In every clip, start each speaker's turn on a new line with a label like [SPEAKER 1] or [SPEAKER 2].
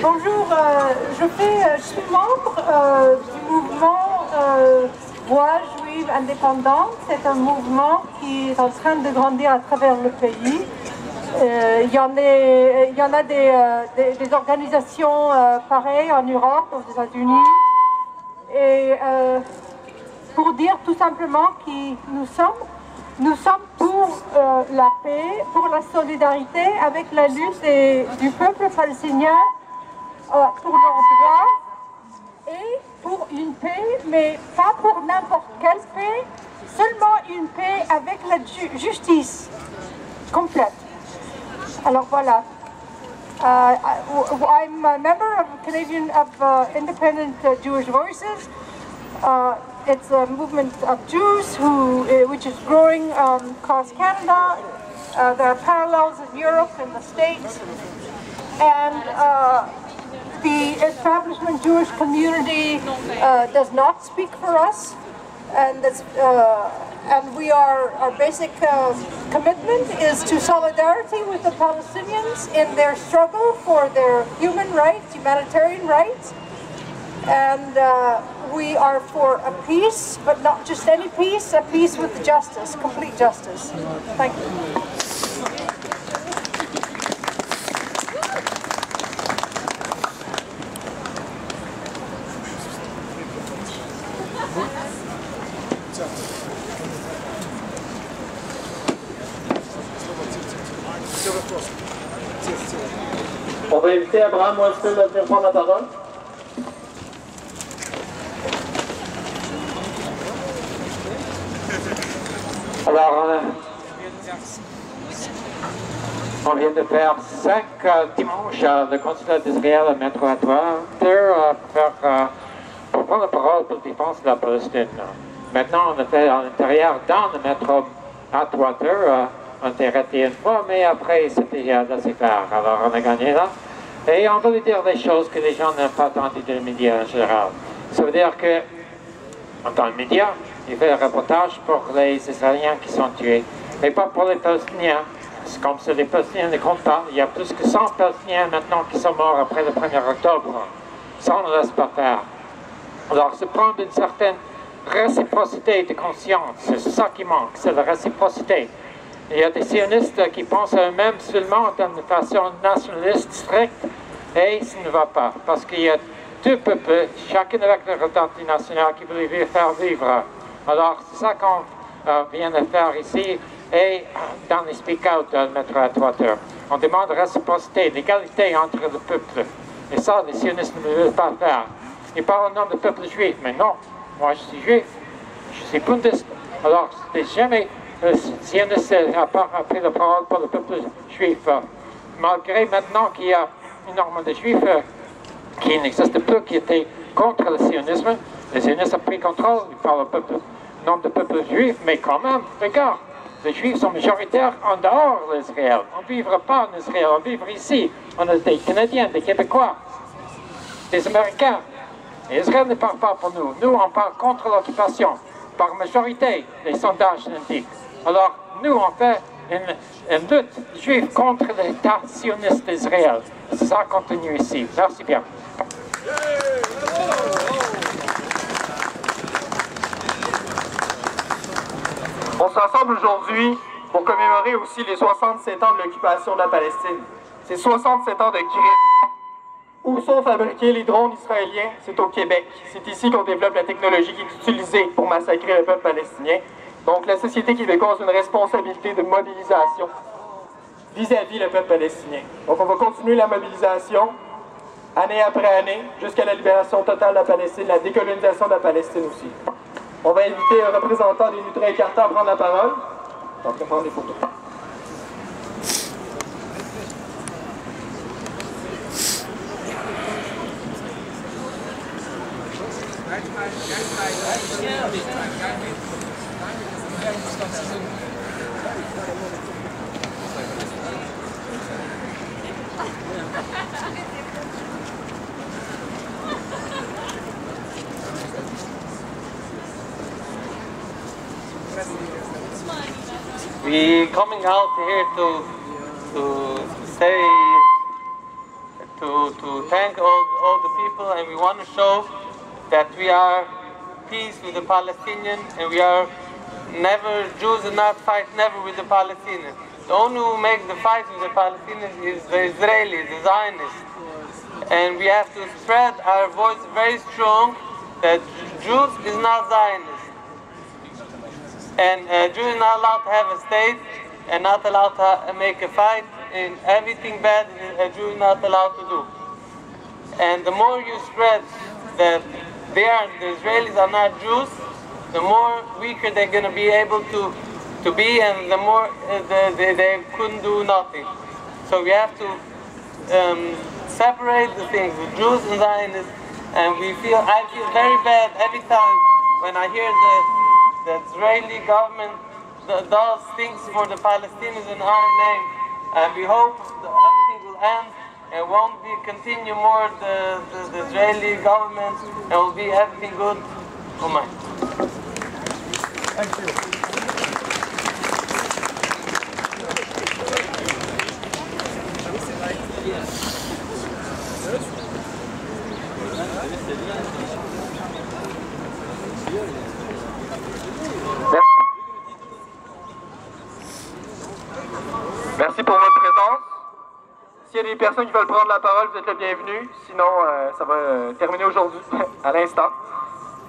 [SPEAKER 1] Bonjour, je suis membre du mouvement Voix juive indépendante. C'est un mouvement qui est en train de grandir à travers le pays. Il y en a des organisations pareilles en Europe, aux États-Unis. Et pour dire tout simplement qui nous sommes pour la paix, pour la solidarité avec la lutte du peuple palestinien pour leurs droits et pour une paix, mais pas pour n'importe quelle paix, seulement une paix avec la justice complète. Alors voilà. I'm a member of Independent Jewish Voices. It's a movement of Jews which is growing across Canada. There are parallels in Europe and the States. And the establishment Jewish community does not speak for us. And our basic commitment is to solidarity with the Palestinians in their struggle for their human rights, humanitarian rights. And we are for a peace, but not just any peace, a peace with justice, complete justice. Thank you.
[SPEAKER 2] On va inviter Abraham Weinstein à venir prendre la parole.
[SPEAKER 3] Alors, on vient de faire 5 dimanches le consulat d'Israël à Metro Atwater pour prendre la parole pour la défense de la Palestine. Maintenant, on a fait à l'intérieur, dans le métro Atwater, on était arrêté une fois, mais après, c'était laissé faire. Alors, on a gagné là. Et on voulait dire des choses que les gens n'ont pas entendues dans les médias en général. Ça veut dire que, dans le média, il fait un reportage pour les Israéliens qui sont tués, mais pas pour les Palestiniens. C'est comme si les Palestiniens ne comptent pas. Il y a plus que 100 Palestiniens maintenant qui sont morts après le 1er octobre. Ça, on ne laisse pas faire. Alors, c'est prendre une certaine réciprocité de conscience. C'est ça qui manque, c'est la réciprocité. Il y a des sionistes qui pensent à eux-mêmes seulement d'une façon nationaliste stricte, et ça ne va pas, parce qu'il y a deux peuples, chacun avec leur identité nationale, qui veulent faire vivre. Alors, c'est ça qu'on vient de faire ici, et dans les speak-out de Metro Atwater. On demande réciprocité, l'égalité entre le peuple. Et ça, les sionistes ne veulent pas faire. Ils parlent au nom du peuple juif, mais non, moi je suis juif, je suis bundiste. Alors, c'est jamais le sioniste n'a pas pris la parole pour le peuple juif. Malgré maintenant qu'il y a énormément de juifs qui n'existent plus, qui étaient contre le sionisme, les sionistes ont pris contrôle, ils parlent au nom du peuple juif, mais quand même, regarde, les juifs sont majoritaires en dehors d'Israël. On ne vivra pas en Israël, on vivra ici. On est des Canadiens, des Québécois, des Américains. Et Israël ne parle pas pour nous. Nous, on parle contre l'occupation. Par majorité, les sondages l'indiquent. Alors, nous, on fait une lutte juive contre l'État sioniste d'Israël. C'est ça continue ici. Merci bien.
[SPEAKER 2] On se rassemble aujourd'hui pour commémorer aussi les 67 ans de l'occupation de la Palestine. C'est 67 ans de crimes. Où sont fabriqués les drones israéliens? C'est au Québec. C'est ici qu'on développe la technologie qui est utilisée pour massacrer le peuple palestinien. Donc la société québécoise a une responsabilité de mobilisation vis-à-vis le peuple palestinien. Donc on va continuer la mobilisation année après année jusqu'à la libération totale de la Palestine, la décolonisation de la Palestine aussi. On va inviter un représentant des Lutteurs écartés à prendre la parole. Donc on va prendre des photos. Merci.
[SPEAKER 4] We coming out here to say, to thank all the people, and we want to show that we are peace with the Palestinians, and we are never, Jews do not fight never with the Palestinians. The only who makes the fight with the Palestinians is the Israelis, the Zionists. And we have to spread our voice very strong that Jews is not Zionists. And Jews is not allowed to have a state and not allowed to make a fight, and everything bad a Jew is not allowed to do. And the more you spread that the Israelis are not Jews, the more weaker they're going to be able to be, and the more they couldn't do nothing. So we have to separate the things, the Jews and Zionists, and I feel very bad every time when I hear the Israeli government does things for the Palestinians in our name, and we hope that everything will end and won't continue more the Israeli government, and will be everything good. Oh my.
[SPEAKER 2] Thank you. Merci pour votre présence. S'il y a des personnes qui veulent prendre la parole, vous êtes le bienvenu. Sinon, ça va terminer aujourd'hui, à l'instant.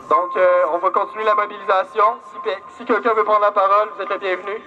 [SPEAKER 2] Donc, on va continuer la mobilisation. Si quelqu'un veut prendre la parole, vous êtes le bienvenu.